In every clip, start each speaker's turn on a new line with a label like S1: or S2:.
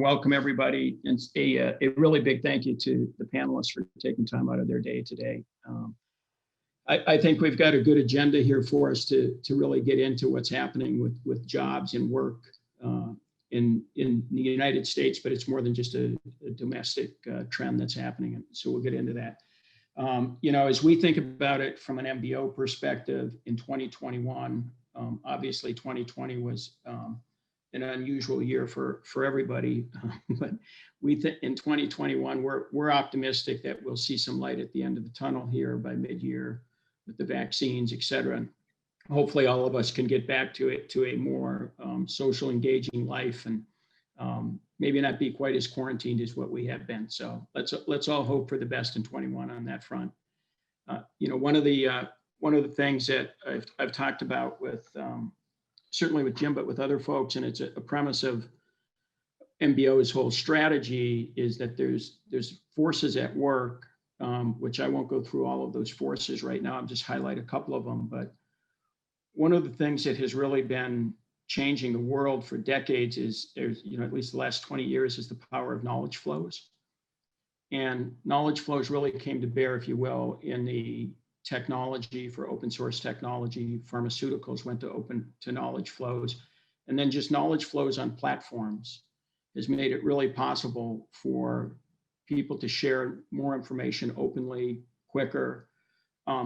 S1: welcome everybody, and a really big thank you to the panelists for taking time out of their day today. I think we've got a good agenda here for us to really get into what's happening with jobs and work in the United States, but it's more than just a domestic trend that's happening, and so we'll get into that. As we think about it from an MBO perspective in 2021, obviously 2020 was an unusual year for everybody, but we think in 2021 we're optimistic that we'll see some light at the end of the tunnel here by mid-year with the vaccines, et cetera. Hopefully all of us can get back to a more social engaging life, and maybe not be quite as quarantined as what we have been. So let's all hope for the best in 21 on that front. One of the things that I've talked about with certainly with Jim, but with other folks, and it's a premise of MBO's whole strategy, is that there's forces at work, which I won't go through all of those forces right now. I'll just highlight a couple of them. But one of the things that has really been changing the world for decades is, at least the last 20 years, is the power of knowledge flows. And knowledge flows really came to bear, if you will, in the technology for open source technology. Pharmaceuticals went to knowledge flows, and then just knowledge flows on platforms has made it really possible for people to share more information openly, quicker,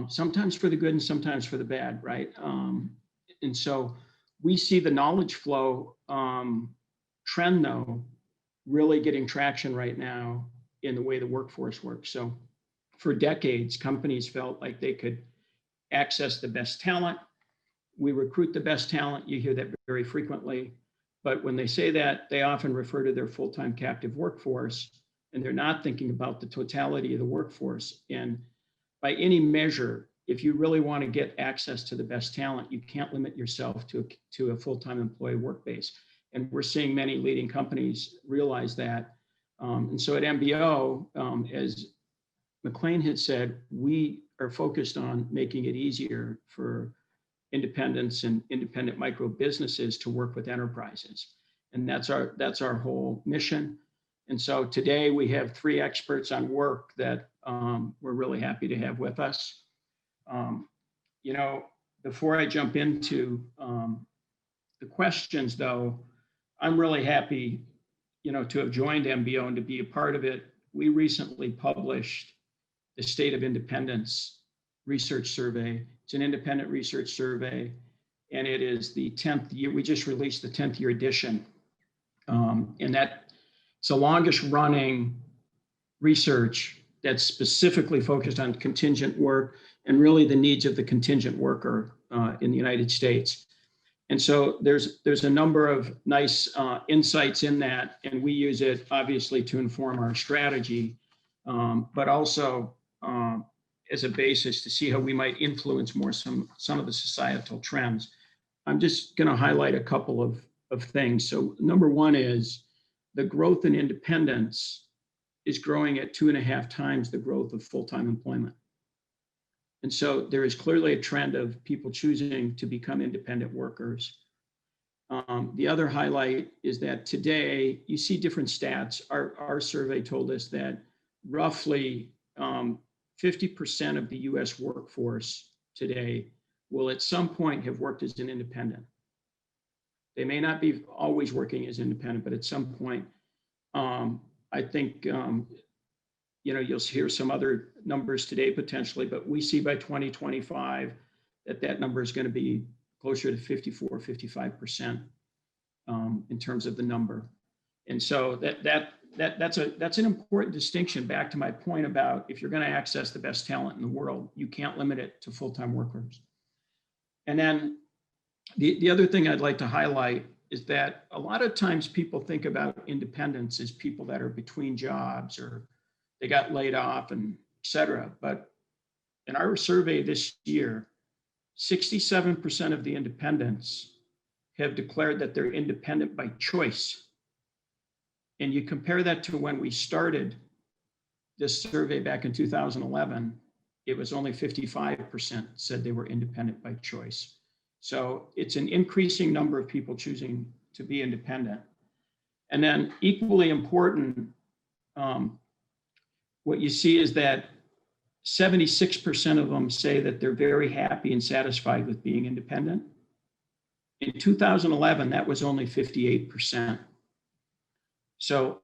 S1: sometimes for the good and sometimes for the bad, right? And so we see the knowledge flow trend, though, really getting traction right now in the way the workforce works. So for decades, companies felt like they could access the best talent. We recruit the best talent. You hear that very frequently. But when they say that, they often refer to their full-time captive workforce, and they're not thinking about the totality of the workforce. And by any measure, if you really want to get access to the best talent, you can't limit yourself to a full-time employee work base. And we're seeing many leading companies realize that. And so at MBO, as McLean had said, we are focused on making it easier for independents and independent micro businesses to work with enterprises. And that's our whole mission. And so today we have 3 experts on work that we're really happy to have with us. Before I jump into the questions, though, I'm really happy, to have joined MBO and to be a part of it. We recently published the State of Independence Research Survey. It's an independent research survey, and it is the 10th year. We just released the 10th year edition. And it's the longest running research that's specifically focused on contingent work and really the needs of the contingent worker in the United States. And so there's a number of nice insights in that, and we use it obviously to inform our strategy, but also as a basis to see how we might influence more some of the societal trends. I'm just going to highlight a couple of things. So number one is the growth in independence is growing at 2.5 times the growth of full-time employment. And so there is clearly a trend of people choosing to become independent workers. The other highlight is that today you see different stats. Our survey told us that roughly 50% of the US workforce today will at some point have worked as an independent. They may not be always working as independent, but at some point, I think, you'll hear some other numbers today potentially, but we see by 2025 that number is going to be closer to 54, 55% in terms of the number. And so that's an important distinction, back to my point about if you're going to access the best talent in the world, you can't limit it to full-time workers. And then the other thing I'd like to highlight is that a lot of times people think about independents as people that are between jobs or they got laid off and et cetera. But in our survey this year, 67% of the independents have declared that they're independent by choice. And you compare that to when we started this survey back in 2011, it was only 55% said they were independent by choice. So it's an increasing number of people choosing to be independent. And then equally important, what you see is that 76% of them say that they're very happy and satisfied with being independent. In 2011, that was only 58%. So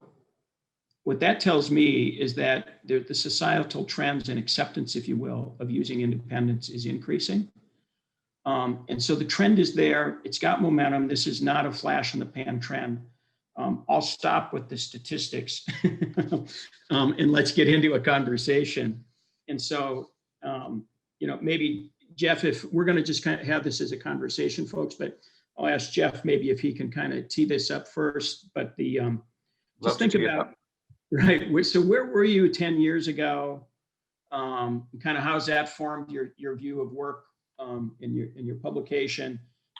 S1: what that tells me is that the societal trends and acceptance, if you will, of using independence is increasing. And so the trend is there. It's got momentum. This is not a flash in the pan trend. I'll stop with the statistics and let's get into a conversation. And so, maybe Jeff, if we're going to just kind of have this as a conversation, folks, but I'll ask Jeff maybe if he can kind of tee this up first. But just think about, right. So where were you 10 years ago? Kind of how's that formed your view of work in your publication?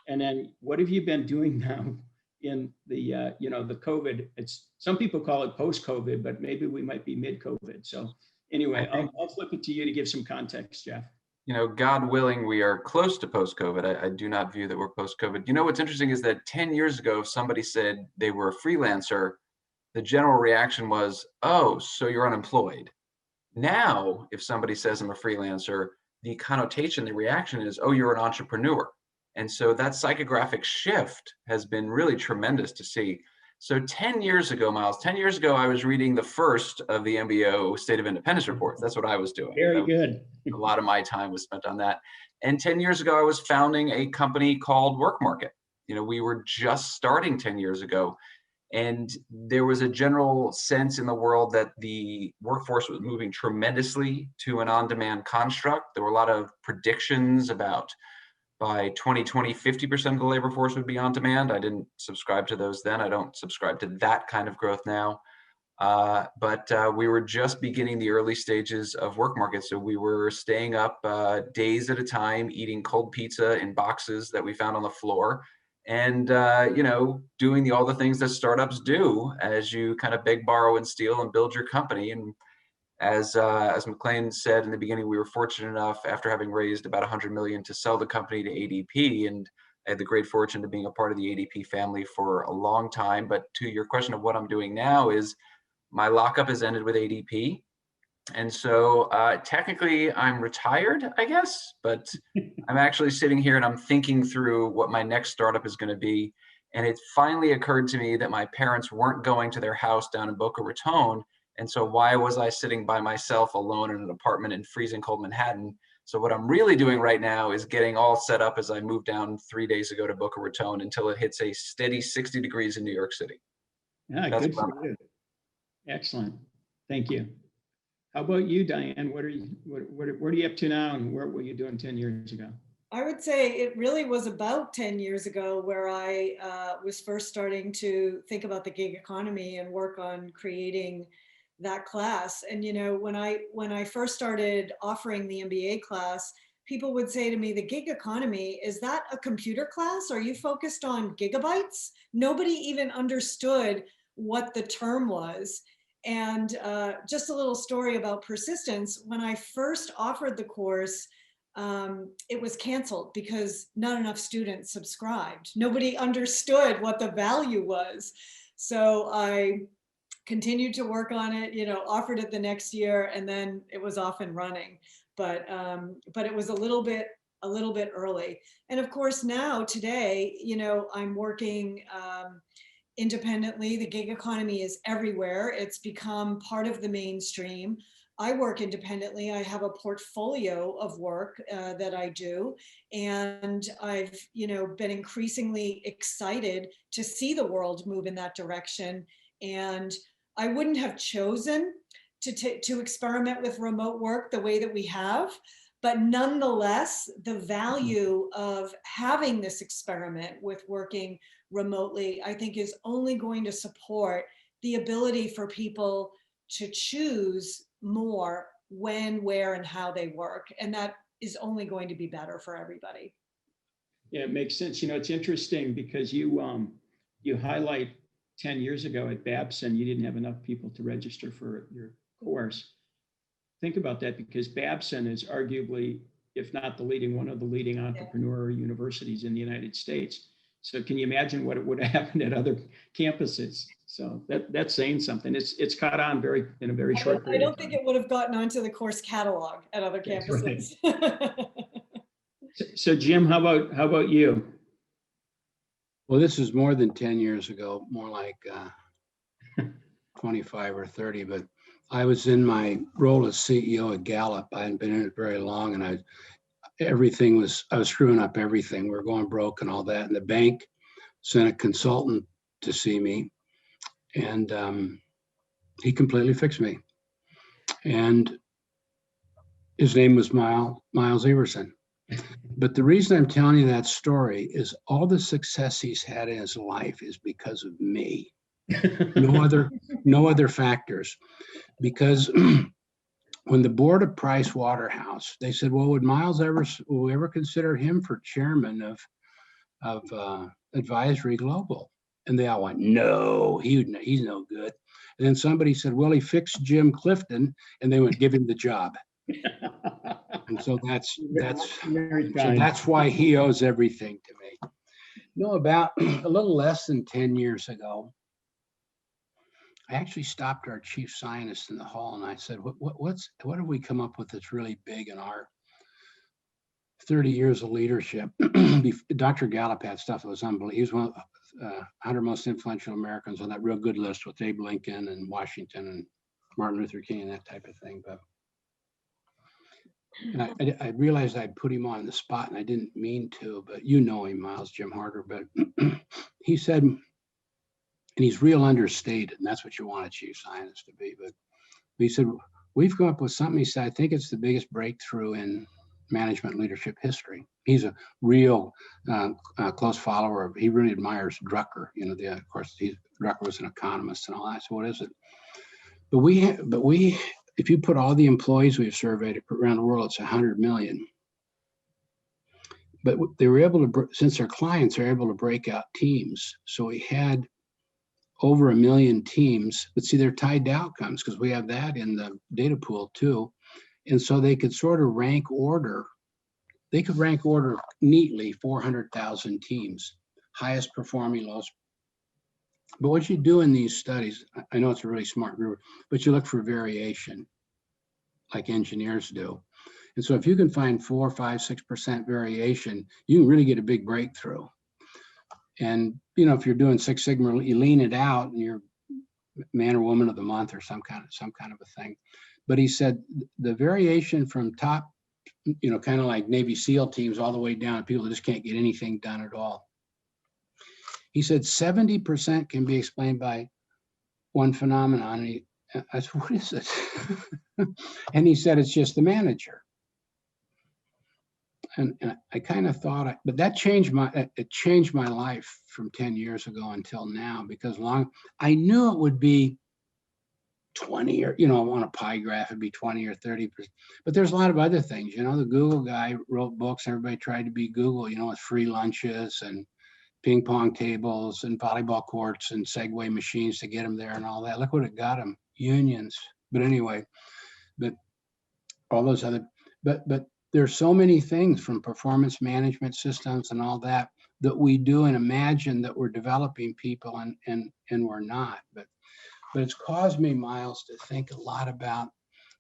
S1: And then what have you been doing now in the the COVID? It's, some people call it post-COVID, but maybe we might be mid-COVID. So anyway, I'll flip it to you to give some context, Jeff.
S2: God willing, we are close to post-COVID. I do not view that we're post-COVID. What's interesting is that 10 years ago, if somebody said they were a freelancer, the general reaction was, oh, so you're unemployed. Now, if somebody says I'm a freelancer, the connotation, the reaction is, oh, you're an entrepreneur. And so that psychographic shift has been really tremendous to see. So 10 years ago, Miles, 10 years ago, I was reading the first of the MBO State of Independence reports. That's what I was doing.
S1: Very good.
S2: A lot of my time was spent on that. And 10 years ago, I was founding a company called WorkMarket. We were just starting 10 years ago. And there was a general sense in the world that the workforce was moving tremendously to an on-demand construct. There were a lot of predictions about by 2020, 50% of the labor force would be on demand. I didn't subscribe to those then. I don't subscribe to that kind of growth now. But we were just beginning the early stages of WorkMarket. So we were staying up days at a time, eating cold pizza in boxes that we found on the floor, and doing all the things that startups do as you kind of beg, borrow, and steal and build your company. And as McLean said in the beginning, we were fortunate enough, after having raised about $100 million, to sell the company to ADP. And I had the great fortune of being a part of the ADP family for a long time. But to your question of what I'm doing now is my lockup has ended with ADP. And so technically I'm retired, I guess, but I'm actually sitting here and I'm thinking through what my next startup is going to be. And it finally occurred to me that my parents weren't going to their house down in Boca Raton. And so why was I sitting by myself alone in an apartment in freezing cold Manhattan? So what I'm really doing right now is getting all set up as I moved down 3 days ago to Boca Raton until it hits a steady 60 degrees in New York City.
S1: Yeah, good for you. Excellent. Thank you. How about you, Diane? What are you up to now, and what were you doing 10 years ago?
S3: I would say it really was about 10 years ago where I was first starting to think about the gig economy and work on creating that class. And when I first started offering the MBA class, people would say to me, the gig economy, is that a computer class? Are you focused on gigabytes? Nobody even understood what the term was. And just a little story about persistence. When I first offered the course, it was canceled because not enough students subscribed. Nobody understood what the value was. So I continued to work on it, offered it the next year, and then it was off and running. But it was a little bit early. And of course now today, I'm working independently. The gig economy is everywhere. It's become part of the mainstream. I work independently. I have a portfolio of work that I do, and I've been increasingly excited to see the world move in that direction. And I wouldn't have chosen to experiment with remote work the way that we have, but nonetheless, the value of having this experiment with working remotely, I think, is only going to support the ability for people to choose more when, where, and how they work. And that is only going to be better for everybody.
S1: Yeah, it makes sense. It's interesting because you highlight 10 years ago at Babson, you didn't have enough people to register for your course. Think about that, because Babson is arguably, if not one of the leading entrepreneur universities in the United States. So can you imagine what would have happened at other campuses? So that's saying something. It's caught on in a very short
S3: I
S1: period
S3: don't
S1: of time.
S3: think it would have gotten onto the course catalog at other
S1: That's
S3: campuses.
S1: So Jim, how about you?
S4: Well, this is more than 10 years ago, more like 25 or 30, but I was in my role as CEO at Gallup. I hadn't been in it very long, and I was screwing up everything. We were going broke and all that. And the bank sent a consultant to see me, and he completely fixed me. And his name was Miles Everson. But the reason I'm telling you that story is all the success he's had in his life is because of me. No other factors. Because when the board of Price Waterhouse, they said, well, will we ever consider him for chairman of Advisory Global? And they all went, no, he's no good. And then somebody said, well, he fixed Jim Clifton, and they went, give him the job. And so that's why he owes everything to me. No, about a little less than 10 years ago, I actually stopped our chief scientist in the hall and I said, what have we come up with that's really big in our 30 years of leadership? Dr. Gallup had stuff that was unbelievable. He was one of the 100 most influential Americans on that real good list with Abe Lincoln and Washington and Martin Luther King and that type of thing. But and I realized I'd put him on the spot and I didn't mean to, but you know him, Miles, Jim Harder. But he said, and he's real understated, and that's what you want a chief scientist to be. But he said, we've come up with something. He said, I think it's the biggest breakthrough in management leadership history. He's a real close follower. He really admires Drucker. You know, of course, Drucker was an economist and all that. So what is it? But we, if you put all the employees we've surveyed around the world, it's 100 million. But they were able to, since their clients are able to break out teams. So we had over 1 million teams, but see, they're tied to outcomes because we have that in the data pool too. And so they could sort of rank order. They could rank order neatly 400,000 teams, highest performing, lowest. But what you do in these studies, I know it's a really smart group, but you look for variation like engineers do. And so if you can find 4, 5, 6% variation, you can really get a big breakthrough. And, you know, if you're doing Six Sigma, you lean it out and you're man or woman of the month or some kind of a thing. But he said the variation from top, you know, kind of like Navy SEAL teams all the way down to people that just can't get anything done at all. He said 70% can be explained by one phenomenon. And I said, what is it? And he said, it's just the manager. And I kind of thought, but that changed it changed my life from 10 years ago until now, because I knew it would be 20 or, you know, on a pie graph, it'd be 20 or 30%. But there's a lot of other things, you know, the Google guy wrote books, everybody tried to be Google, you know, with free lunches and ping pong tables and volleyball courts and Segway machines to get them there and all that. Look what it got them, unions. But anyway, but all those other, but there's so many things from performance management systems and all that we do and imagine that we're developing people and we're not. But it's caused me, Miles, to think a lot about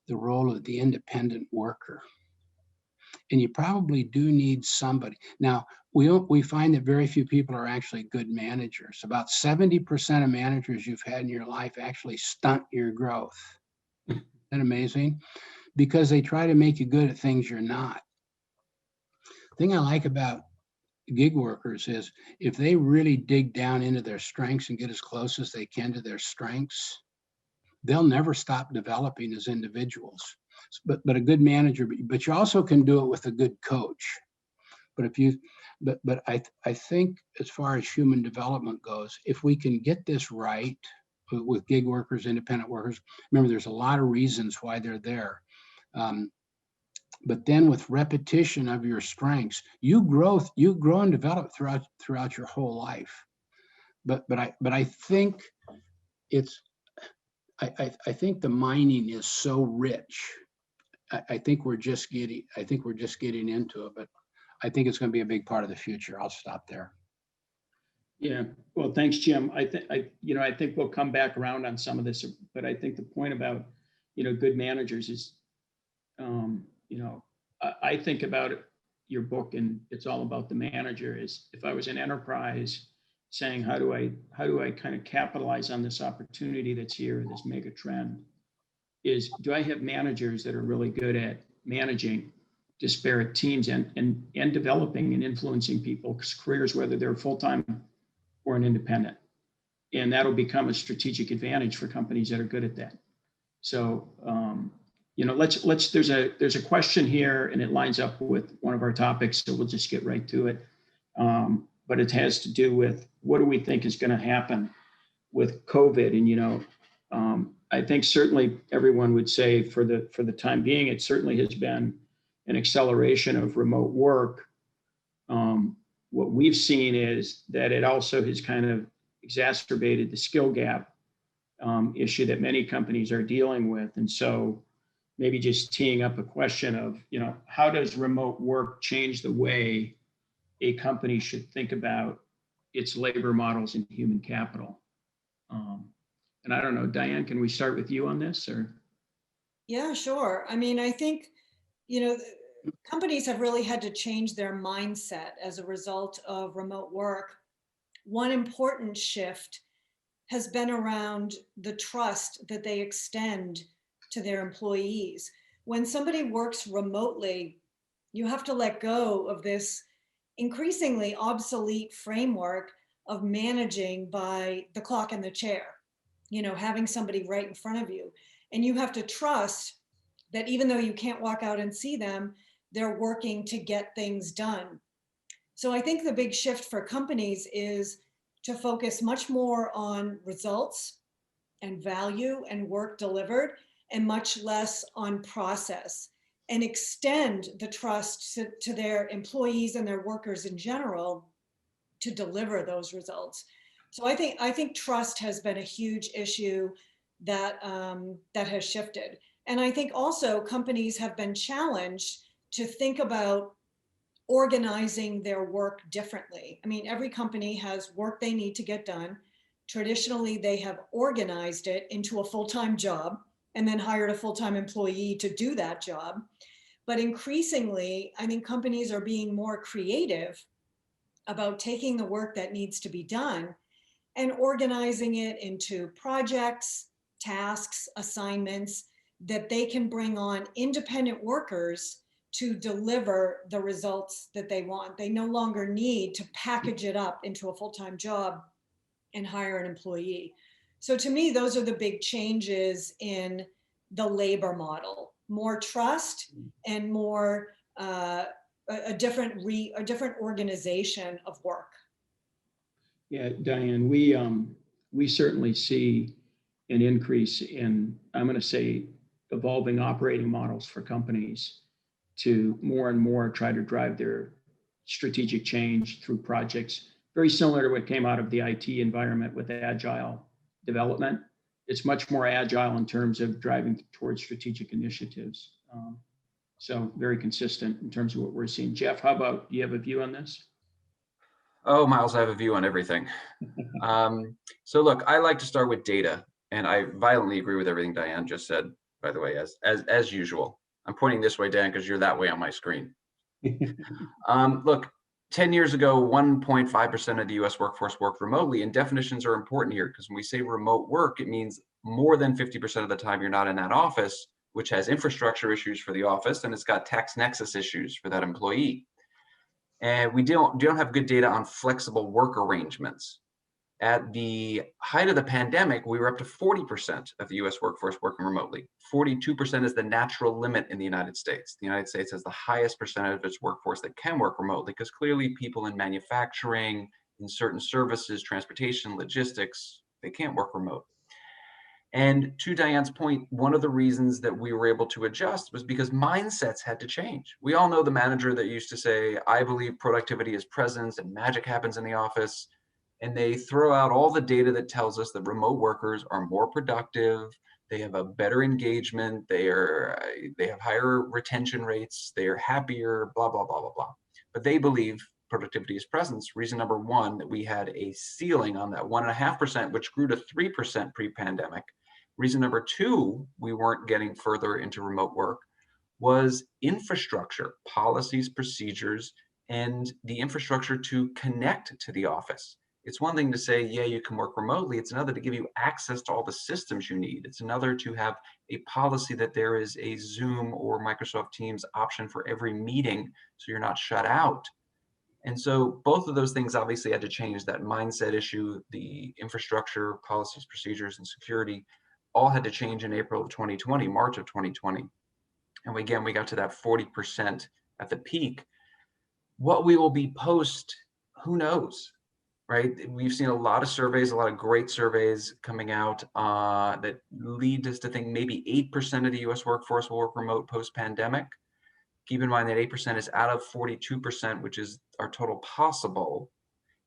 S4: the role of the independent worker. And you probably do need somebody. Now, we find that very few people are actually good managers. About 70% of managers you've had in your life actually stunt your growth. Isn't that amazing? Because they try to make you good at things you're not. The thing I like about gig workers is if they really dig down into their strengths and get as close as they can to their strengths, they'll never stop developing as individuals. But a good manager, but you also can do it with a good coach. But I think as far as human development goes, if we can get this right with gig workers, independent workers, remember there's a lot of reasons why they're there. But then with repetition of your strengths, you grow and develop throughout your whole life. But I think I think the mining is so rich. I think we're just getting into it, but I think it's going to be a big part of the future. I'll stop there.
S1: Yeah, well, thanks, Jim. I think we'll come back around on some of this, but I think the point about, good managers is, I think about your book, and it's all about the manager. Is if I was an enterprise saying, how do I kind of capitalize on this opportunity that's here, this mega trend, is do I have managers that are really good at managing disparate teams and developing and influencing people's careers, whether they're full-time or an independent. And that'll become a strategic advantage for companies that are good at that. So, there's a question here, and it lines up with one of our topics, so we'll just get right to it. But it has to do with what do we think is going to happen with COVID? And, I think certainly everyone would say for the time being, it certainly has been an acceleration of remote work. What we've seen is that it also has kind of exacerbated the skill gap issue that many companies are dealing with. And so maybe just teeing up a question of, how does remote work change the way a company should think about its labor models and human capital? And I don't know, Diane, can we start with you on this, or?
S3: Yeah, sure. I mean, I think, companies have really had to change their mindset as a result of remote work. One important shift has been around the trust that they extend to their employees. When somebody works remotely, you have to let go of this increasingly obsolete framework of managing by the clock and the chair, having somebody right in front of you. And you have to trust that even though you can't walk out and see them, they're working to get things done. So I think the big shift for companies is to focus much more on results and value and work delivered, and much less on process, and extend the trust to their employees and their workers in general to deliver those results. So I think trust has been a huge issue that has shifted. And I think also companies have been challenged to think about organizing their work differently. I mean, every company has work they need to get done. Traditionally, they have organized it into a full-time job and then hired a full-time employee to do that job. But increasingly, I think companies are being more creative about taking the work that needs to be done and organizing it into projects, tasks, assignments that they can bring on independent workers to deliver the results that they want. They no longer need to package it up into a full-time job and hire an employee. So to me, those are the big changes in the labor model: more trust and more a different organization of work.
S1: Yeah, Diane, we certainly see an increase in, I'm going to say, evolving operating models for companies to more and more try to drive their strategic change through projects, very similar to what came out of the IT environment with agile development. It's much more agile in terms of driving towards strategic initiatives. So very consistent in terms of what we're seeing. Jeff, how about, do you have a view on this?
S2: Oh, Miles, I have a view on everything. So look, I like to start with data, and I violently agree with everything Diane just said, by the way, as usual. I'm pointing this way, Dan, because you're that way on my screen. Look, 10 years ago, 1.5% of the US workforce worked remotely, and definitions are important here, because when we say remote work, it means more than 50% of the time you're not in that office, which has infrastructure issues for the office, and it's got tax nexus issues for that employee. And we don't have good data on flexible work arrangements. At the height of the pandemic, we were up to 40% of the US workforce working remotely. 42% is the natural limit in the United States. The United States has the highest percentage of its workforce that can work remotely, because clearly people in manufacturing, in certain services, transportation, logistics, they can't work remote. And to Diane's point, one of the reasons that we were able to adjust was because mindsets had to change. We all know the manager that used to say, I believe productivity is presence and magic happens in the office. And they throw out all the data that tells us that remote workers are more productive, they have a better engagement, they have higher retention rates, they are happier, blah, blah, blah, blah, blah. But they believe productivity is presence. Reason number one, that we had a ceiling on that 1.5%, which grew to 3% pre-pandemic. Reason number two, we weren't getting further into remote work, was infrastructure, policies, procedures, and the infrastructure to connect to the office. It's one thing to say, yeah, you can work remotely. It's another to give you access to all the systems you need. It's another to have a policy that there is a Zoom or Microsoft Teams option for every meeting, so you're not shut out. And so both of those things obviously had to change. That mindset issue, the infrastructure, policies, procedures, and security all had to change in April of 2020, March of 2020. And again, we got to that 40% at the peak. What we will be post, who knows, right? We've seen a lot of surveys, a lot of great surveys coming out that lead us to think maybe 8% of the US workforce will work remote post-pandemic. Keep in mind that 8% is out of 42%, which is our total possible.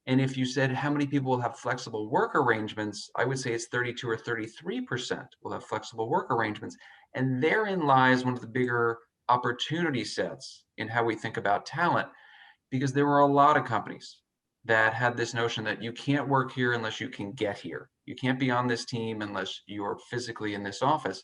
S2: And if you said how many people will have flexible work arrangements, I would say it's 32 or 33% will have flexible work arrangements. And therein lies one of the bigger opportunity sets in how we think about talent, because there were a lot of companies that had this notion that you can't work here unless you can get here. You can't be on this team unless you're physically in this office.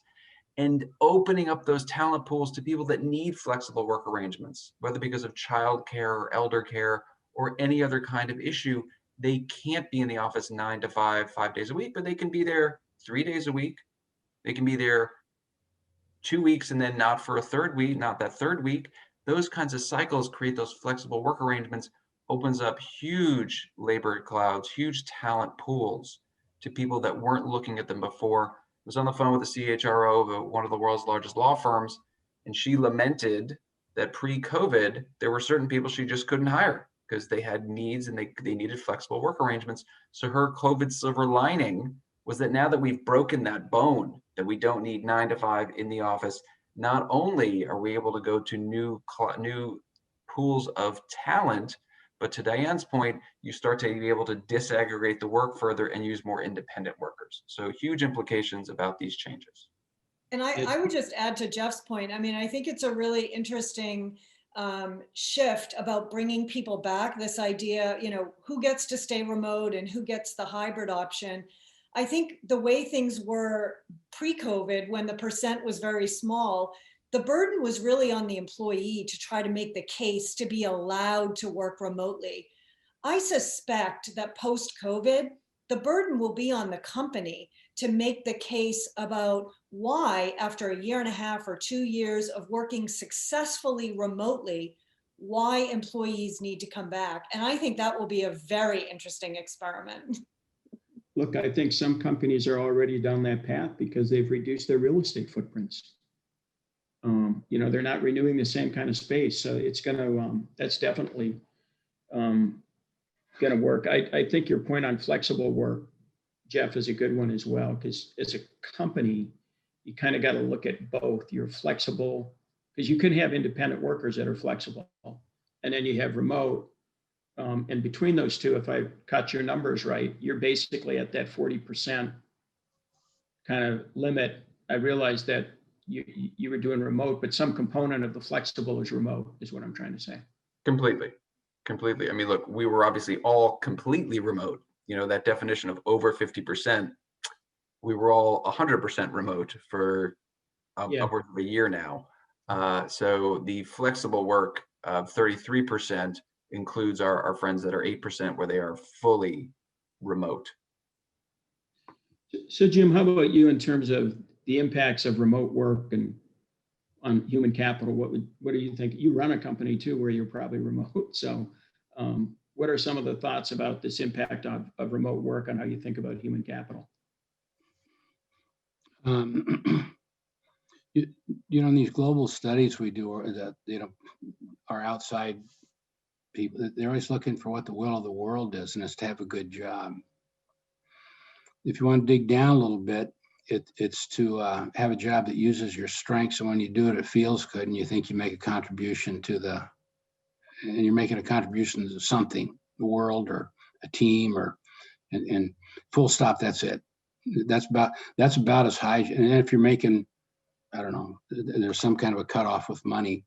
S2: And opening up those talent pools to people that need flexible work arrangements, whether because of childcare or elder care or any other kind of issue. They can't be in the office 9 to 5, 5 days a week, but they can be there 3 days a week. They can be there 2 weeks and then not for a third week, not that third week. Those kinds of cycles create those flexible work arrangements, opens up huge labor clouds, huge talent pools to people that weren't looking at them before. I was on the phone with the CHRO of one of the world's largest law firms, and she lamented that pre-COVID, there were certain people she just couldn't hire because they had needs and they needed flexible work arrangements. So her COVID silver lining was that now that we've broken that bone, that we don't need 9 to 5 in the office, not only are we able to go to new pools of talent, but to Diane's point, you start to be able to disaggregate the work further and use more independent workers. So huge implications about these changes.
S3: And I would just add to Jeff's point. I mean, I think it's a really interesting shift about bringing people back. This idea, who gets to stay remote and who gets the hybrid option. I think the way things were pre-COVID, when the percent was very small, the burden was really on the employee to try to make the case to be allowed to work remotely. I suspect that post-COVID, the burden will be on the company to make the case about why, after a year and a half or 2 years of working successfully remotely, why employees need to come back. And I think that will be a very interesting experiment.
S1: Look, I think some companies are already down that path because they've reduced their real estate footprints. They're not renewing the same kind of space. So it's going to, that's definitely going to work. I think your point on flexible work, Jeff, is a good one as well, because as a company, you kind of got to look at both. You're flexible, because you could have independent workers that are flexible, and then you have remote. And between those two, if I cut your numbers right, you're basically at that 40% kind of limit. I realized that you were doing remote, but some component of the flexible is remote, is what I'm trying to say.
S2: Completely. I mean, look, we were obviously all completely remote. That definition of over 50%, we were all 100% remote for upwards of a year now. So the flexible work of 33% includes our friends that are 8%, where they are fully remote.
S1: So Jim, how about you in terms of the impacts of remote work and on human capital? What do you think? You run a company too, where you're probably remote. So what are some of the thoughts about this impact of remote work on how you think about human capital?
S4: In these global studies we do, that our outside people, they're always looking for what the will of the world is, and it's to have a good job. If you want to dig down a little bit, it's to have a job that uses your strengths, and when you do it, it feels good, and you think you make a contribution and you're making a contribution to something, the world or a team, and full stop. That's it. That's about as high. And if you're making, I don't know, there's some kind of a cutoff with money.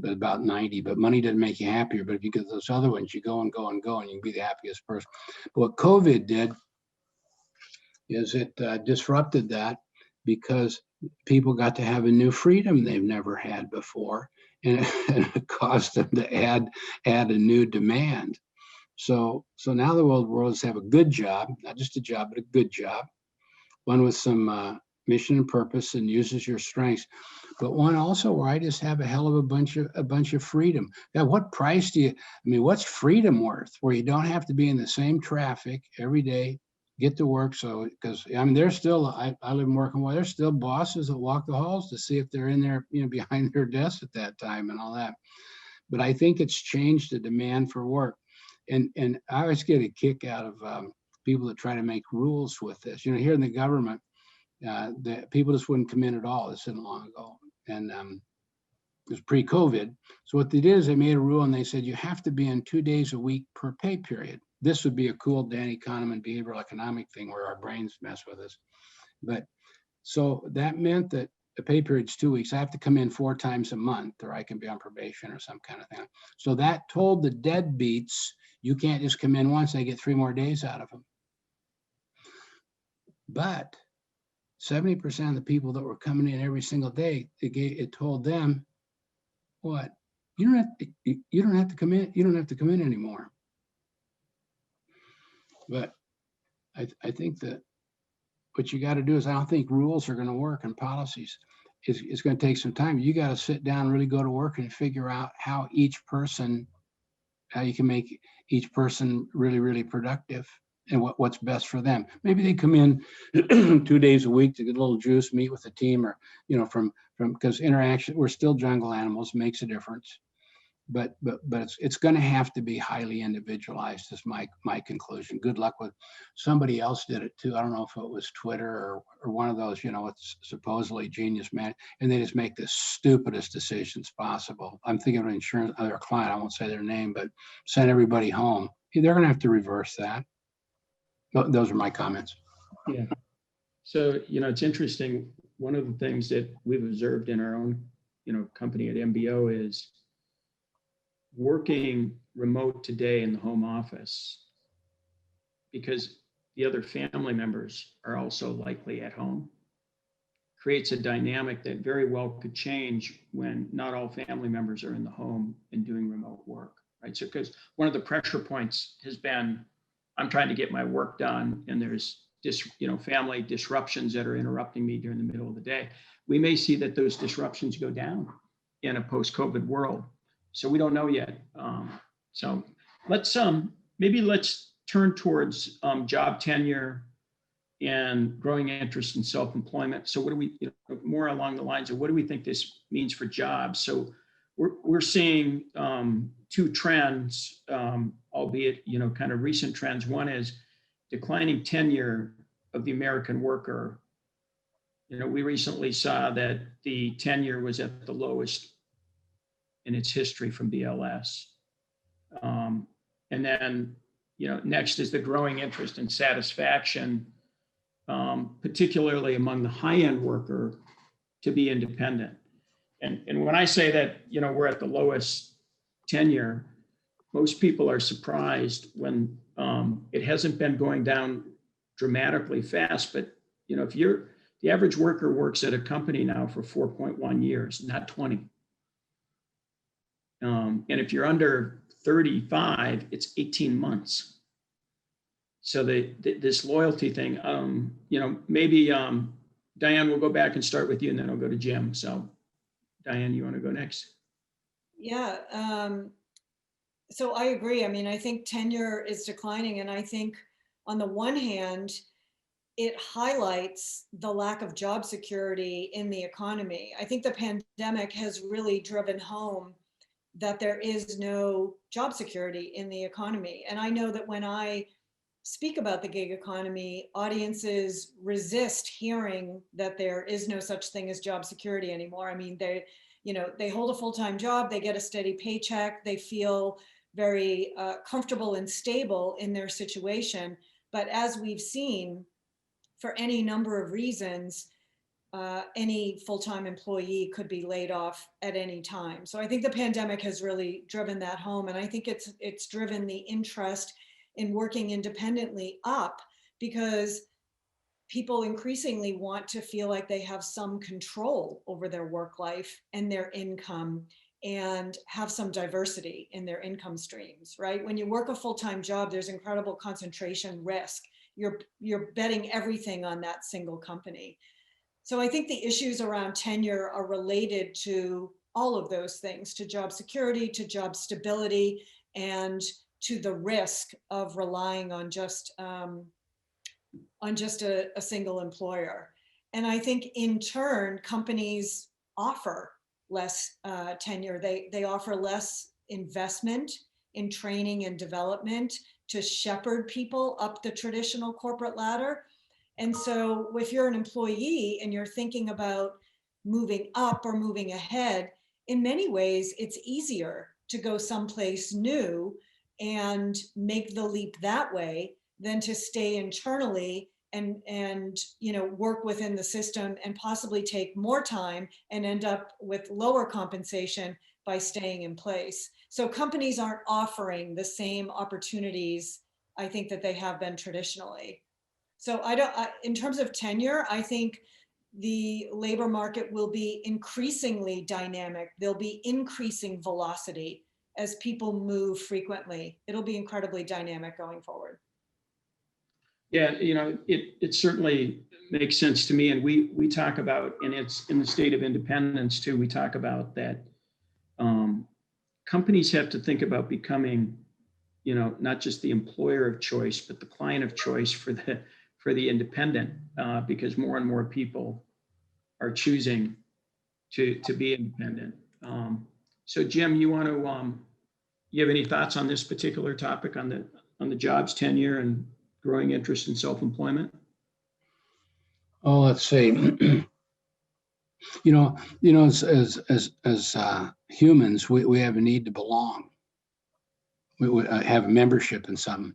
S4: about 90, but money doesn't make you happier. But if you get those other ones, you go and go and go, and you can be the happiest person. But what COVID did is it disrupted that, because people got to have a new freedom they've never had before, and it caused them to add a new demand. So now the world is have a good job, not just a job, but a good job, one with some mission and purpose and uses your strengths, but one also where I just have a hell of a bunch of freedom. Now, what price do you? I mean, what's freedom worth? Where you don't have to be in the same traffic every day, get to work. So, because I mean, there's still I live and work in, well, there's still bosses that walk the halls to see if they're in there, behind their desk at that time and all that. But I think it's changed the demand for work, and I always get a kick out of people that try to make rules with this. Here in the government, the people just wouldn't come in at all. This isn't long ago, and it was pre-COVID. So what they did is they made a rule, and they said you have to be in 2 days a week per pay period. This would be a cool Danny Kahneman behavioral economic thing where our brains mess with us. But so that meant that the pay period's 2 weeks. I have to come in 4 times a month, or I can be on probation or some kind of thing. So that told the deadbeats, you can't just come in once, they get 3 more days out of them. But 70% of the people that were coming in every single day, it told them, what? You don't have to come in. You don't have to come in anymore. But I think that what you got to do is, I don't think rules are going to work, and policies. It's going to take some time. You got to sit down, really go to work, and figure out how you can make each person really, really productive, and what's best for them. Maybe they come in 2 days a week to get a little juice, meet with the team, or from because interaction, we're still jungle animals, makes a difference. But it's going to have to be highly individualized, is my conclusion. Good luck with, somebody else did it too. I don't know if it was Twitter or one of those, it's supposedly genius man, and they just make the stupidest decisions possible. I'm thinking of an insurance, other client, I won't say their name, but send everybody home. They're going to have to reverse that. Those are my comments.
S1: Yeah. So, it's interesting. One of the things that we've observed in our own, company at MBO is working remote today in the home office, because the other family members are also likely at home, creates a dynamic that very well could change when not all family members are in the home and doing remote work, right? So, because one of the pressure points has been, I'm trying to get my work done, and there's family disruptions that are interrupting me during the middle of the day. We may see that those disruptions go down in a post-COVID world. So we don't know yet. So let's turn towards job tenure and growing interest in self-employment. So what do we, more along the lines of what do we think this means for jobs? So we're seeing 2 trends, albeit kind of recent trends. One is declining tenure of the American worker. We recently saw that the tenure was at the lowest in its history from BLS. And then, next is the growing interest and satisfaction, particularly among the high-end worker, to be independent. And when I say that, we're at the lowest tenure, most people are surprised when it hasn't been going down dramatically fast. But, if the average worker works at a company now for 4.1 years, not 20. And if you're under 35, it's 18 months. So this loyalty thing, maybe Diane, we'll go back and start with you, and then I'll go to Jim. So Diane, you want to go next?
S3: Yeah. So I agree. I mean, I think tenure is declining, and I think on the one hand, it highlights the lack of job security in the economy. I think the pandemic has really driven home that there is no job security in the economy. And I know that when I speak about the gig economy, audiences resist hearing that there is no such thing as job security anymore. I mean, they hold a full-time job, they get a steady paycheck, they feel very comfortable and stable in their situation. But as we've seen, for any number of reasons, any full-time employee could be laid off at any time. So I think the pandemic has really driven that home. And I think it's driven the interest in working independently up, because people increasingly want to feel like they have some control over their work life and their income, and have some diversity in their income streams, right? When you work a full-time job, there's incredible concentration risk. You're betting everything on that single company. So I think the issues around tenure are related to all of those things, to job security, to job stability, and to the risk of relying on just a single employer. And I think in turn, companies offer less tenure. They offer less investment in training and development to shepherd people up the traditional corporate ladder. And so if you're an employee and you're thinking about moving up or moving ahead, in many ways, it's easier to go someplace new and make the leap that way than to stay internally and work within the system and possibly take more time and end up with lower compensation by staying in place. So companies aren't offering the same opportunities, I think, that they have been traditionally. So in terms of tenure, I think the labor market will be increasingly dynamic. There'll be increasing velocity as people move frequently. It'll be incredibly dynamic going forward.
S1: Yeah, it certainly makes sense to me. And we talk about, and it's in the state of independence too, we talk about that companies have to think about becoming, not just the employer of choice, but the client of choice for the independent, because more and more people are choosing to be independent. So Jim, you have any thoughts on this particular topic on the jobs tenure and growing interest in self-employment?
S4: Oh, let's see. As humans, we have a need to belong. We have a membership in something.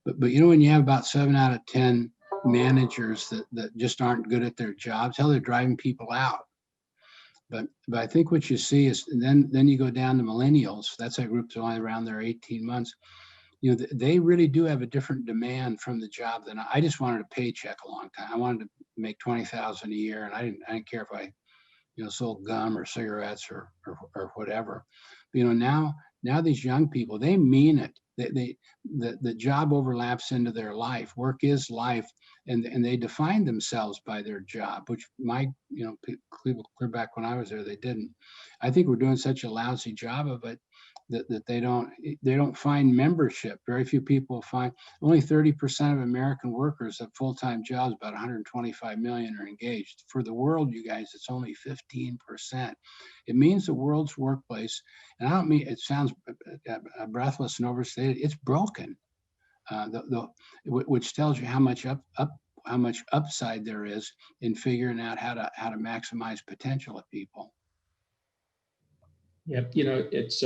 S4: But when you have about 7 out of 10 managers that just aren't good at their jobs, hell, they're driving people out. But I think what you see is then you go down to millennials. That's a group that's only around there 18 months. They really do have a different demand from the job than I just wanted a paycheck a long time. I wanted to make $20,000 a year, and I didn't care if I sold gum or cigarettes or whatever. But, now these young people, they mean it. The job overlaps into their life. Work is life, and they define themselves by their job, which clear back when I was there, they didn't. I think we're doing such a lousy job of it that they don't find membership. Very few people find. Only 30% of American workers have full-time jobs. About 125 million are engaged. For the world, you guys, it's only 15%. It means the world's workplace, and I don't mean it sounds breathless and overstated. It's broken, which tells you how much how much upside there is in figuring out how to maximize potential of people.
S1: Yeah, it's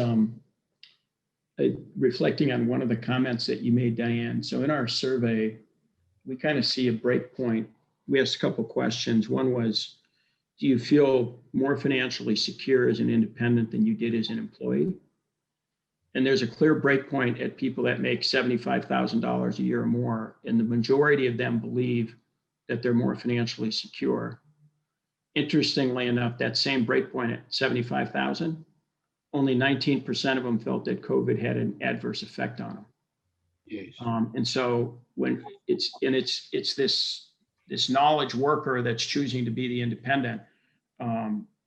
S1: reflecting on one of the comments that you made, Diane. So in our survey, we kind of see a break point. We asked a couple of questions. One was, do you feel more financially secure as an independent than you did as an employee? And there's a clear break point at people that make $75,000 a year or more. And the majority of them believe that they're more financially secure. Interestingly enough, that same break point at 75,000, only 19% of them felt that COVID had an adverse effect on them.
S4: Yes.
S1: And so when it's this knowledge worker that's choosing to be the independent,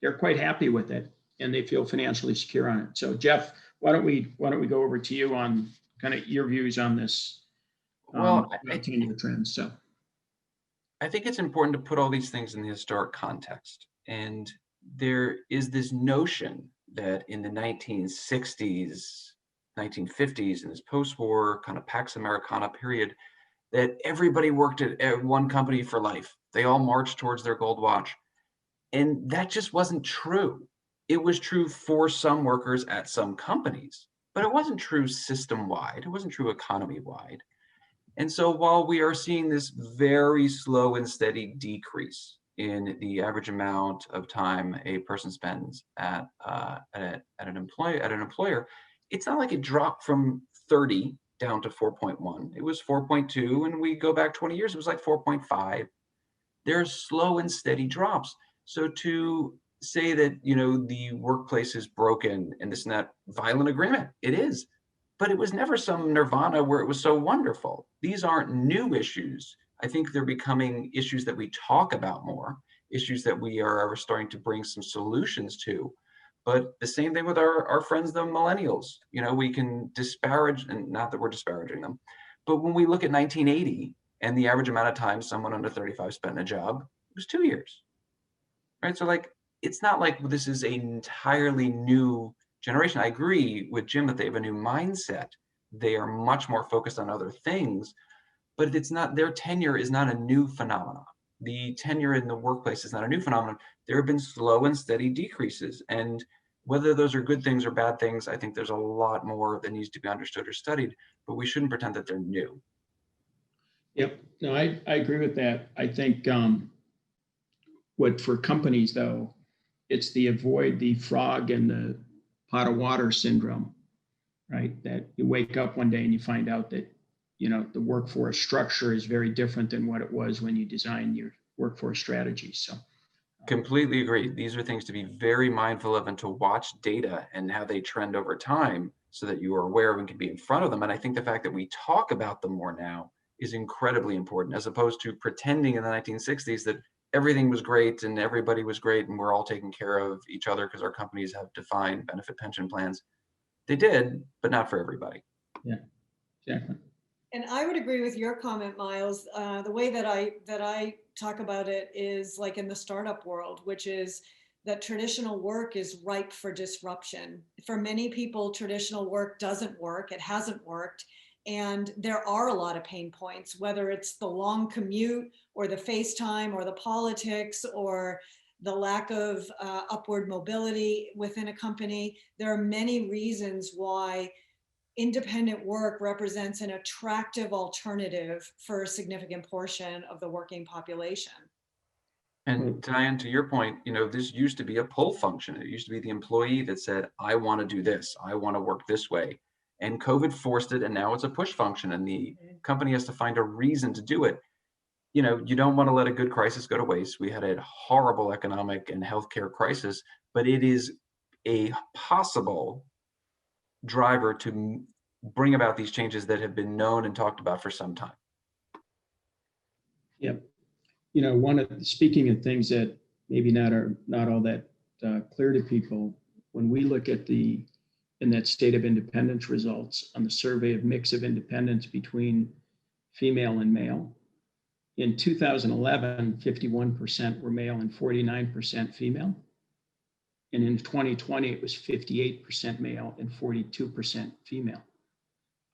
S1: they're quite happy with it and they feel financially secure on it. So Jeff, why don't we go over to you on kind of your views on this? Tenure trends. So
S2: I think it's important to put all these things in the historic context. And there is this notion that in the 1960s, 1950s, in this post-war kind of Pax Americana period, that everybody worked at one company for life. They all marched towards their gold watch. And that just wasn't true. It was true for some workers at some companies, but it wasn't true system-wide. It wasn't true economy-wide. And so while we are seeing this very slow and steady decrease in the average amount of time a person spends at an employer, it's not like it dropped from 30 down to 4.1. It was 4.2, and we go back 20 years, it was like 4.5. There's slow and steady drops. So to say that, the workplace is broken and this and that, violent agreement, it is. But it was never some nirvana where it was so wonderful. These aren't new issues. I think they're becoming issues that we talk about more, issues that we are starting to bring some solutions to. But the same thing with our friends, the millennials. We can disparage, and not that we're disparaging them, but when we look at 1980 and the average amount of time someone under 35 spent in a job, it was 2 years, right? So it's not like this is an entirely new generation. I agree with Jim that they have a new mindset. They are much more focused on other things, but it's not, their tenure is not a new phenomenon. The tenure in the workplace is not a new phenomenon. There have been slow and steady decreases. And whether those are good things or bad things, I think there's a lot more that needs to be understood or studied, but we shouldn't pretend that they're new.
S1: Yep. No, I agree with that. I think what for companies though, it's the avoid the frog in the pot of water syndrome, right? That you wake up one day and you find out that, the workforce structure is very different than what it was when you designed your workforce strategy. So
S2: completely agree. These are things to be very mindful of and to watch data and how they trend over time so that you are aware of and can be in front of them. And I think the fact that we talk about them more now is incredibly important, as opposed to pretending in the 1960s that everything was great and everybody was great and we're all taking care of each other because our companies have defined benefit pension plans. They did, but not for everybody.
S1: Yeah, exactly.
S3: And I would agree with your comment, Miles. The way that I talk about it is like in the startup world, which is that traditional work is ripe for disruption. For many people, traditional work doesn't work. It hasn't worked. And there are a lot of pain points, whether it's the long commute or the FaceTime or the politics or the lack of upward mobility within a company. There are many reasons why independent work represents an attractive alternative for a significant portion of the working population.
S2: And Diane, to your point, this used to be a pull function. It used to be the employee that said, I want to do this. I want to work this way. And COVID forced it, and now it's a push function, and the company has to find a reason to do it. You don't want to let a good crisis go to waste. We had a horrible economic and healthcare crisis, but it is a possible driver to bring about these changes that have been known and talked about for some time.
S1: Yep. Speaking of things that maybe not all that clear to people, when we look at in that state of independence results on the survey of mix of independence between female and male, in 2011, 51% were male and 49% female. And in 2020, it was 58% male and 42% female.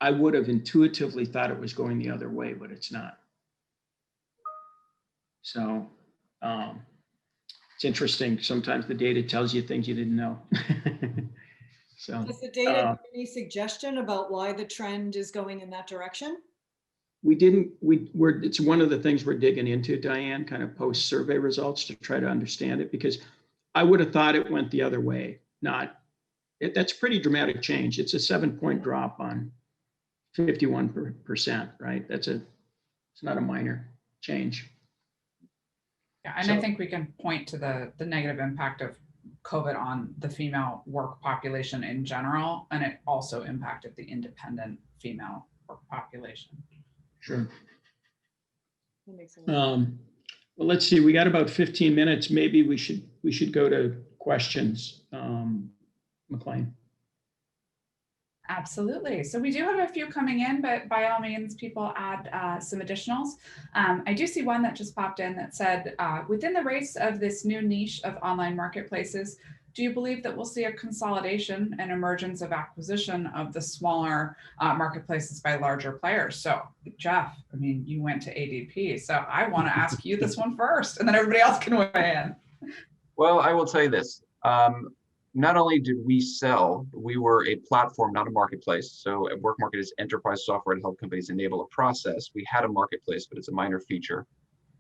S1: I would have intuitively thought it was going the other way, but it's not. So it's interesting. Sometimes the data tells you things you didn't know. So
S3: does the data give any suggestion about why the trend is going in that direction?
S1: It's one of the things we're digging into, Diane, kind of post survey results to try to understand it, because I would have thought it went the other way. That's pretty dramatic change. It's a 7-point drop on 51%, right? It's not a minor change.
S5: Yeah, and I think we can point to the negative impact of COVID on the female work population in general, and it also impacted the independent female work population.
S1: Sure.
S3: That makes sense.
S1: Well, let's see. We got about 15 minutes. Maybe we should go to questions. McLean.
S5: Absolutely. So we do have a few coming in, but by all means, people add some additionals. I do see one that just popped in that said, within the race of this new niche of online marketplaces, do you believe that we'll see a consolidation and emergence of acquisition of the smaller marketplaces by larger players? So Jeff, you went to ADP, so I want to ask you this one first, and then everybody else can weigh in.
S2: Well, I will tell you this. Not only did we sell, we were a platform, not a marketplace. So WorkMarket is enterprise software to help companies enable a process. We had a marketplace, but it's a minor feature.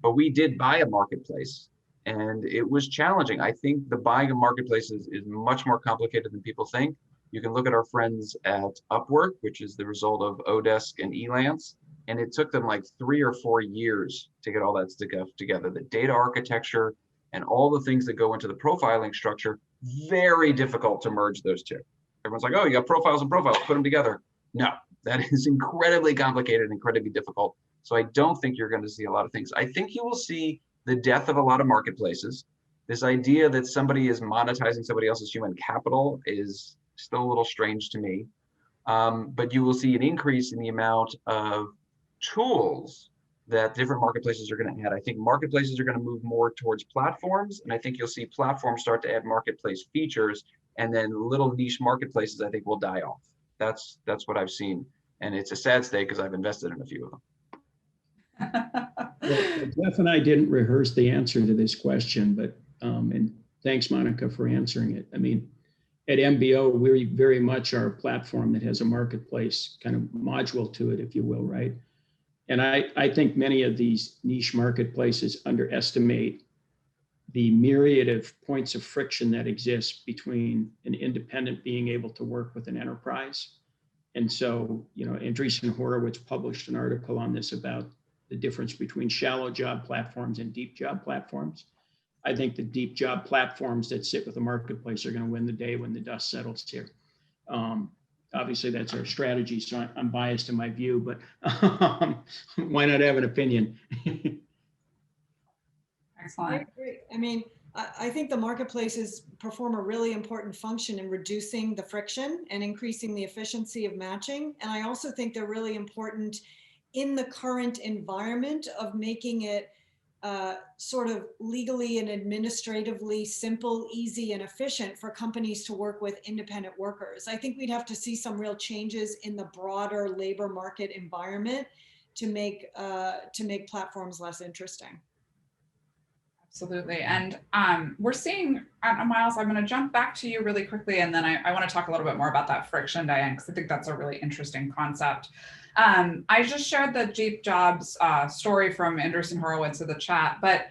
S2: But we did buy a marketplace And it was challenging. I think the buying of marketplaces is much more complicated than people think. You can look at our friends at Upwork, which is the result of Odesk and Elance, and it took them like 3 or 4 years to get all that stuff together. The data architecture and all the things that go into the profiling structure, very difficult to merge those two. Everyone's like, oh, you got profiles and profiles, put them together. No, that is incredibly complicated, incredibly difficult. So I don't think you're going to see a lot of things. I think you will see the death of a lot of marketplaces. This idea that somebody is monetizing somebody else's human capital is still a little strange to me. But you will see an increase in the amount of tools that different marketplaces are going to add. I think marketplaces are going to move more towards platforms, and I think you'll see platforms start to add marketplace features, and then little niche marketplaces I think will die off. That's what I've seen, and it's a sad state because I've invested in a few of them.
S1: Well, Jeff and I didn't rehearse the answer to this question, but and thanks, Monica, for answering it. I mean, at MBO, we very much are a platform that has a marketplace kind of module to it, if you will, right? And I think many of these niche marketplaces underestimate the myriad of points of friction that exist between an independent being able to work with an enterprise. And so, you know, Andreessen Horowitz published an article on this about the difference between shallow job platforms and deep job platforms. I think the deep job platforms that sit with the marketplace are going to win the day when the dust settles here. Obviously, that's our strategy, so I'm biased in my view, but why not have an opinion?
S5: Excellent.
S3: I agree. I mean, I think the marketplaces perform a really important function in reducing the friction and increasing the efficiency of matching. And I also think they're really important in the current environment of making it sort of legally and administratively simple, easy, and efficient for companies to work with independent workers. I think we'd have to see some real changes in the broader labor market environment to make platforms less interesting.
S5: Absolutely. And we're seeing, Miles, I'm going to jump back to you really quickly. And then I want to talk a little bit more about that friction, Diane, because I think that's a really interesting concept. I just shared the Deep Jobs story from Andreessen Horowitz in the chat. But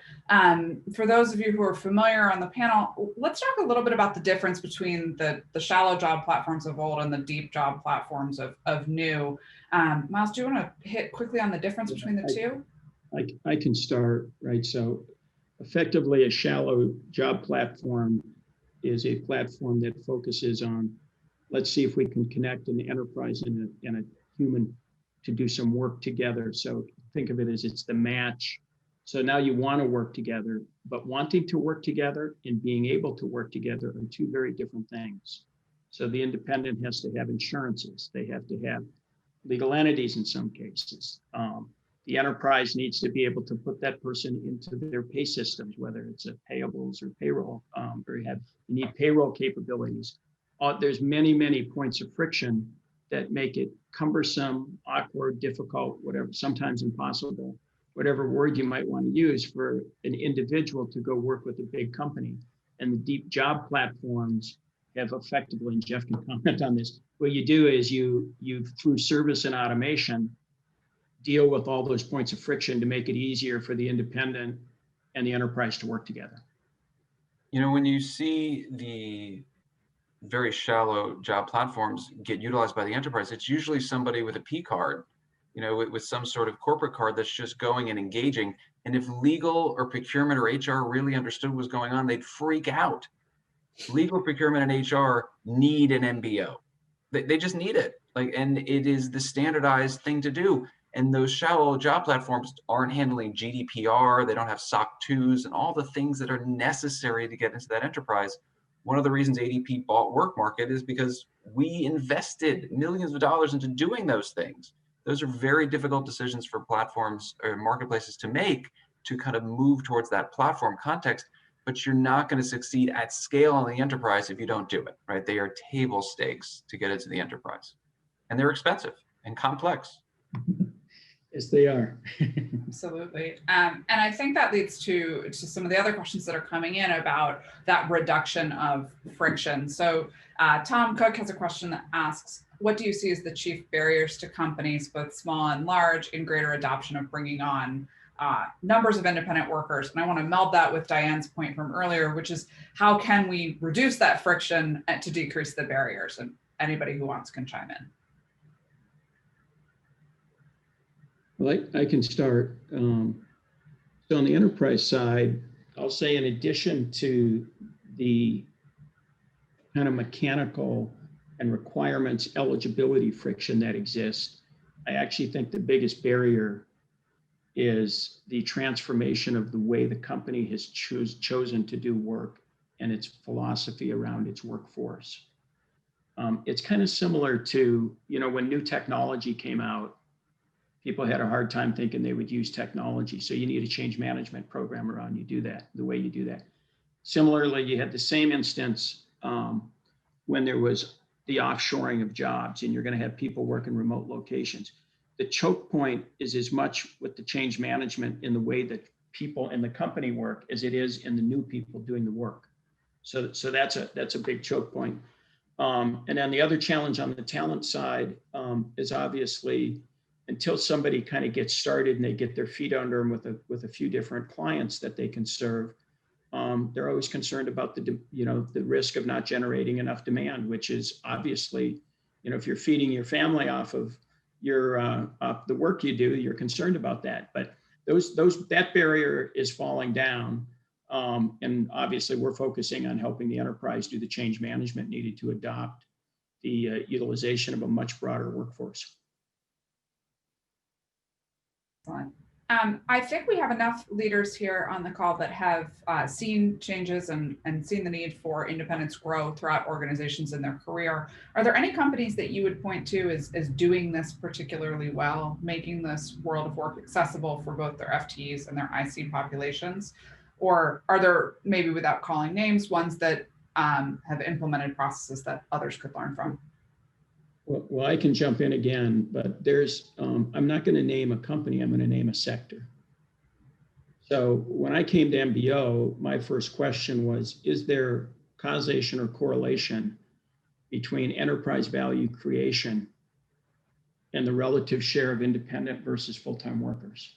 S5: for those of you who are familiar on the panel, let's talk a little bit about the difference between the shallow job platforms of old and the deep job platforms of new. Miles, do you want to hit quickly on the difference between the two?
S1: I can start, right? So effectively, a shallow job platform is a platform that focuses on, let's see if we can connect an enterprise and a human to do some work together. So think of it as it's the match. So now you want to work together, but wanting to work together and being able to work together are two very different things. So the independent has to have insurances. They have to have legal entities in some cases. The enterprise needs to be able to put that person into their pay systems, whether it's a payables or payroll, or you need payroll capabilities. There's many points of friction that make it cumbersome, awkward, difficult, whatever, sometimes impossible, whatever word you might want to use for an individual to go work with a big company. And the deep job platforms have effectively, and Jeff can comment on this, what you do is you through service and automation, deal with all those points of friction to make it easier for the independent and the enterprise to work together.
S2: You know, when you see the very shallow job platforms get utilized by the enterprise, it's usually somebody with a P card, you know, with some sort of corporate card that's just going and engaging. And if legal or procurement or HR really understood what was going on, they'd freak out. Legal, procurement, and HR need an MBO. They just need it. And it is the standardized thing to do. And those shallow job platforms aren't handling GDPR. They don't have SOC 2s and all the things that are necessary to get into that enterprise. One of the reasons ADP bought WorkMarket is because we invested millions of dollars into doing those things. Those are very difficult decisions for platforms or marketplaces to make to kind of move towards that platform context, but you're not going to succeed at scale in the enterprise if you don't do it, right? They are table stakes to get into the enterprise, and they're expensive and complex.
S1: Yes, they are.
S5: Absolutely. And I think that leads to some of the other questions that are coming in about that reduction of friction. So Tom Cook has a question that asks, what do you see as the chief barriers to companies, both small and large, in greater adoption of bringing on numbers of independent workers. And I want to meld that with Diane's point from earlier, which is how can we reduce that friction to decrease the barriers? And anybody who wants can chime in.
S1: Well, I can start. So on the enterprise side, I'll say in addition to the kind of mechanical and requirements eligibility friction that exists, I actually think the biggest barrier is the transformation of the way the company has chosen to do work and its philosophy around its workforce. It's kind of similar to, when new technology came out, people had a hard time thinking they would use technology. So you need a change management program around the way you do that. Similarly, you had the same instance when there was the offshoring of jobs and you're going to have people work in remote locations. The choke point is as much with the change management in the way that people in the company work as it is in the new people doing the work. So that's a big choke point. And then the other challenge on the talent side is obviously until somebody kind of gets started and they get their feet under them with a few different clients that they can serve, they're always concerned about the risk of not generating enough demand, which is obviously, if you're feeding your family off of the work you do, you're concerned about that. But that barrier is falling down. And obviously we're focusing on helping the enterprise do the change management needed to adopt the utilization of a much broader workforce.
S5: Excellent. I think we have enough leaders here on the call that have seen changes and seen the need for independence grow throughout organizations in their career. Are there any companies that you would point to as doing this particularly well, making this world of work accessible for both their FTEs and their IC populations? Or are there, maybe without calling names, ones that have implemented processes that others could learn from?
S1: Well, I can jump in again, but I'm not going to name a company, I'm going to name a sector. So when I came to MBO, my first question was, is there causation or correlation between enterprise value creation and the relative share of independent versus full-time workers?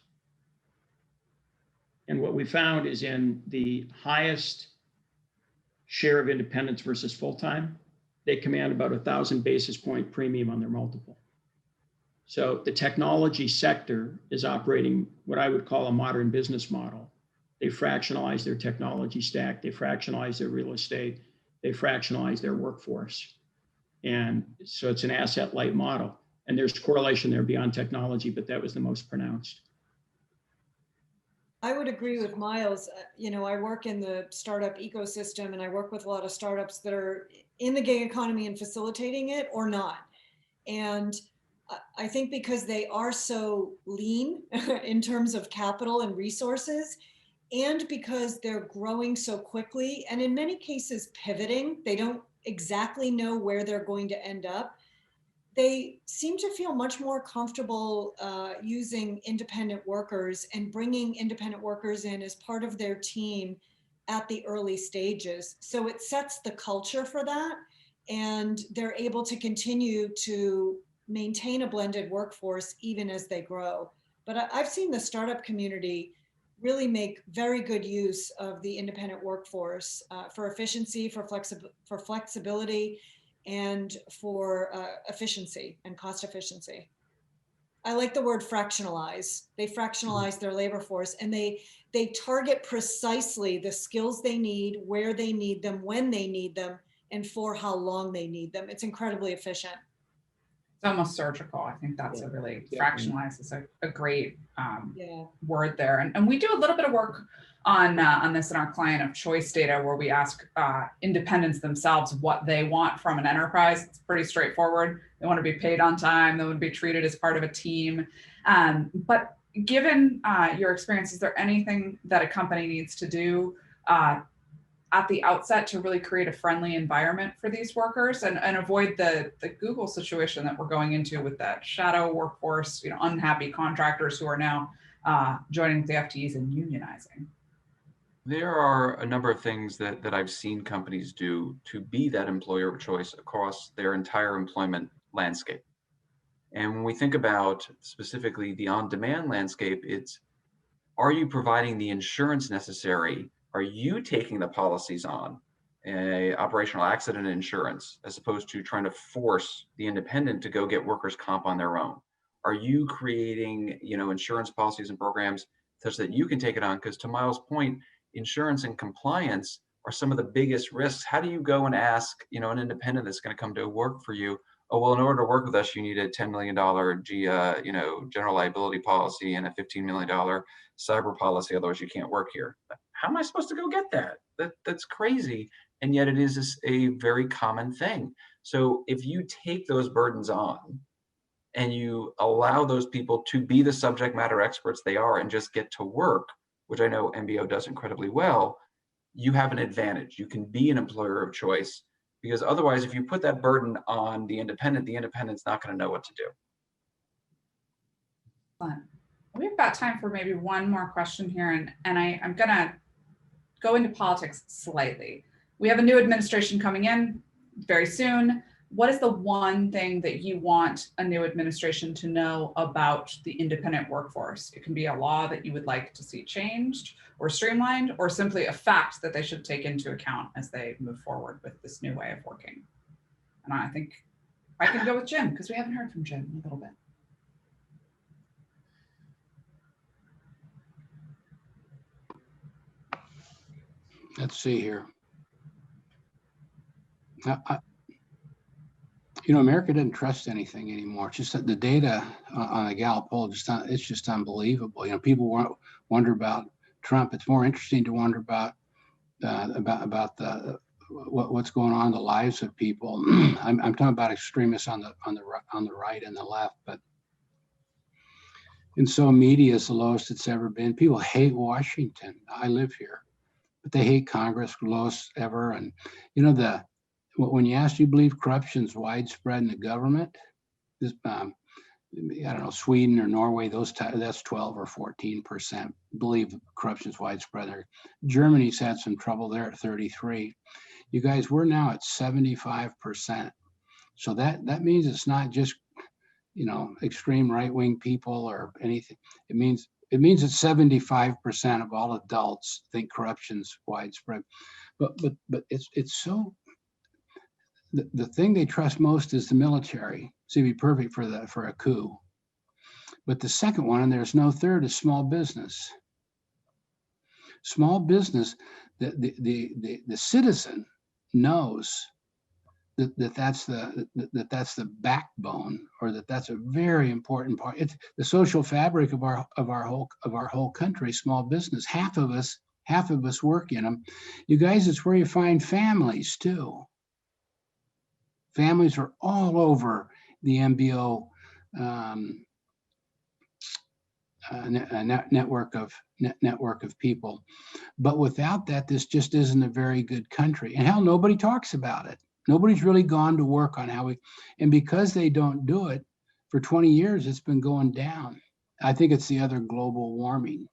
S1: And what we found is in the highest share of independence versus full-time, they command about 1,000 basis point premium on their multiple. So the technology sector is operating what I would call a modern business model. They fractionalize their technology stack, they fractionalize their real estate, they fractionalize their workforce. And so it's an asset light model. And there's correlation there beyond technology, but that was the most pronounced.
S3: I would agree with Miles. I work in the startup ecosystem and I work with a lot of startups that are in the gig economy and facilitating it or not. And I think because they are so lean in terms of capital and resources, and because they're growing so quickly, and in many cases pivoting, they don't exactly know where they're going to end up. They seem to feel much more comfortable using independent workers and bringing independent workers in as part of their team at the early stages. So it sets the culture for that, and they're able to continue to maintain a blended workforce even as they grow. But I've seen the startup community really make very good use of the independent workforce for efficiency, for flexibility, and for efficiency and cost efficiency. I like the word fractionalize. They fractionalize their labor force, and they target precisely the skills they need, where they need them, when they need them, and for how long they need them. It's incredibly efficient.
S5: It's almost surgical. I think that's a really fractionalized is a great word there. And we do a little bit of work on this in our client of choice data, where we ask independents themselves what they want from an enterprise. It's pretty straightforward. They want to be paid on time. They want to be treated as part of a team. But given your experience, is there anything that a company needs to do at the outset to really create a friendly environment for these workers and avoid the Google situation that we're going into with that shadow workforce, unhappy contractors who are now joining the FTEs and unionizing?
S2: There are a number of things that I've seen companies do to be that employer of choice across their entire employment landscape. And when we think about specifically the on-demand landscape, it's, are you providing the insurance necessary? Are you taking the policies on operational accident insurance, as opposed to trying to force the independent to go get workers' comp on their own? Are you creating, insurance policies and programs such that you can take it on? Because to Miles' point, insurance and compliance are some of the biggest risks. How do you go and ask, an independent that's going to come to work for you, oh, well, in order to work with us, you need a $10 million general liability policy and a $15 million cyber policy, otherwise you can't work here. How am I supposed to go get that? That's crazy. And yet it is a very common thing. So if you take those burdens on and you allow those people to be the subject matter experts they are and just get to work, which I know MBO does incredibly well, you have an advantage. You can be an employer of choice, because otherwise, if you put that burden on the independent's not going to know what to do.
S5: Fun. We've got time for maybe one more question here, and I'm going to go into politics slightly. We have a new administration coming in very soon. What is the one thing that you want a new administration to know about the independent workforce? It can be a law that you would like to see changed or streamlined, or simply a fact that they should take into account as they move forward with this new way of working. And I think I can go with Jim, because we haven't heard from Jim in a little bit.
S4: Let's see here. America doesn't trust anything anymore. It's just that the data on the Gallup poll, it's just unbelievable. People wonder about Trump. It's more interesting to wonder about what's going on in the lives of people. I'm talking about extremists on the right and the left, but and so media is the lowest it's ever been. People hate Washington. I live here, but they hate Congress, lowest ever. And when you ask, do you believe corruption's widespread in the government? This, I don't know, Sweden or Norway, that's 12 or 14% believe corruption's widespread there. Germany's had some trouble there at 33. You guys, we're now at 75%. So that means it's not just, extreme right-wing people or anything. It means that 75% of all adults think corruption's widespread. But it's so. The thing they trust most is the military. So it'd be perfect for a coup. But the second one, and there's no third, is small business. Small business, the citizen knows that's the backbone, or that's a very important part. It's the social fabric of our whole country. Small business. Half of us work in them. You guys, it's where you find families too. Families are all over the MBO network of people. But without that, this just isn't a very good country. And hell, nobody talks about it. Nobody's really gone to work on and because they don't do it, for 20 years, it's been going down. I think it's the other global warming.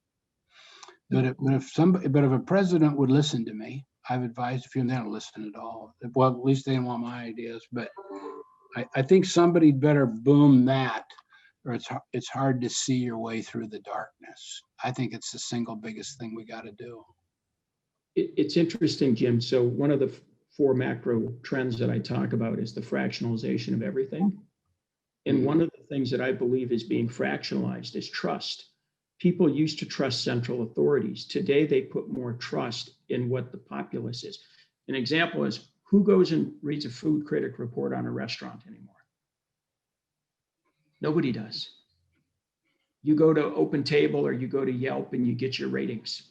S4: But if a president would listen to me, I've advised a few of them, they don't listen at all. Well, at least they don't want my ideas, but I think somebody better boom that, or it's hard to see your way through the darkness. I think it's the single biggest thing we got to do.
S1: It's interesting, Jim. So one of the 4 macro trends that I talk about is the fractionalization of everything. And one of the things that I believe is being fractionalized is trust. People used to trust central authorities. Today, they put more trust in what the populace is. An example is, who goes and reads a food critic report on a restaurant anymore? Nobody does. You go to Open Table or you go to Yelp and you get your ratings.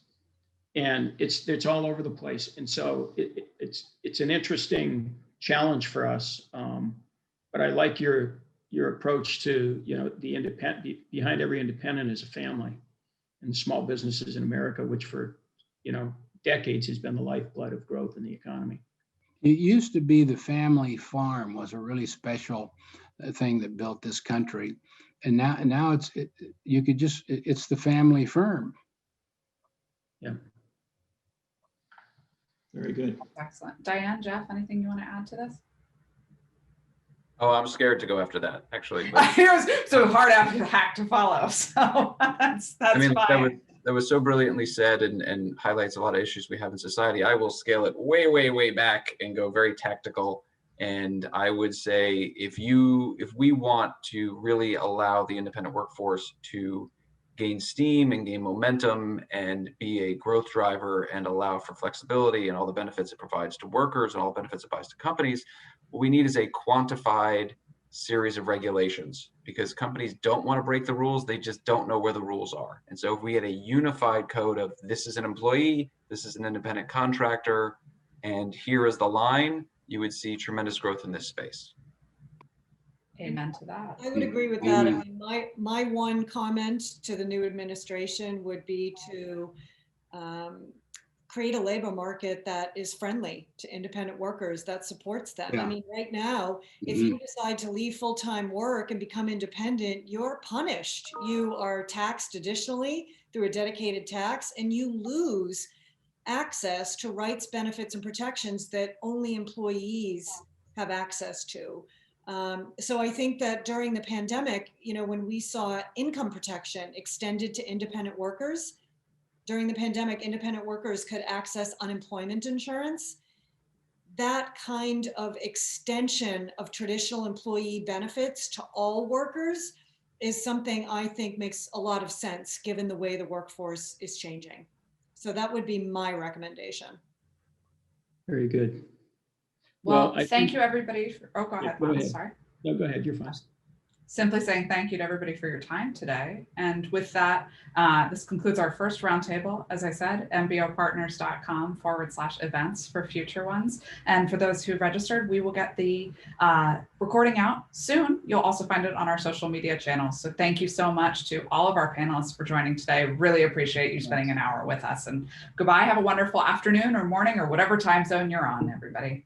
S1: And it's all over the place. And so it's an interesting challenge for us. But I like your approach to, the independent, behind every independent is a family, and small businesses in America, which for, decades has been the lifeblood of growth in the economy.
S4: It used to be the family farm was a really special thing that built this country. And now it's the family firm.
S1: Yeah. Very good.
S5: Excellent. Diane, Jeff, anything you want to add to this?
S2: Oh, I'm scared to go after that, actually.
S5: It was so hard after the hack to follow, so that's fine.
S2: that was so brilliantly said and highlights a lot of issues we have in society. I will scale it way, way, way back and go very tactical. And I would say if we want to really allow the independent workforce to gain steam and gain momentum and be a growth driver and allow for flexibility and all the benefits it provides to workers and all the benefits it provides to companies, what we need is a quantified series of regulations, because companies don't want to break the rules. They just don't know where the rules are. And so if we had a unified code of this is an employee, this is an independent contractor, and here is the line, you would see tremendous growth in this space.
S5: Amen to that.
S3: I would agree with that. I mean, my one comment to the new administration would be to create a labor market that is friendly to independent workers, that supports them.
S4: Yeah.
S3: I mean, right now, if you decide to leave full-time work and become independent, you're punished. You are taxed additionally through a dedicated tax, and you lose access to rights, benefits, and protections that only employees have access to. So I think that during the pandemic, when we saw income protection extended to independent workers, during the pandemic, independent workers could access unemployment insurance. That kind of extension of traditional employee benefits to all workers is something I think makes a lot of sense given the way the workforce is changing. So that would be my recommendation.
S1: Very good.
S5: Well,
S1: I
S5: thank
S1: think-
S5: you everybody. Go ahead,
S1: go
S5: Bob,
S1: ahead.
S5: sorry.
S1: No, go ahead, you're fine.
S5: Simply saying thank you to everybody for your time today. And with that, this concludes our first roundtable. As I said, MBOpartners.com/events for future ones. And for those who registered, we will get the recording out soon. You'll also find it on our social media channels. So thank you so much to all of our panelists for joining today. Really appreciate you spending an hour with us. And goodbye. Have a wonderful afternoon or morning or whatever time zone you're on, everybody.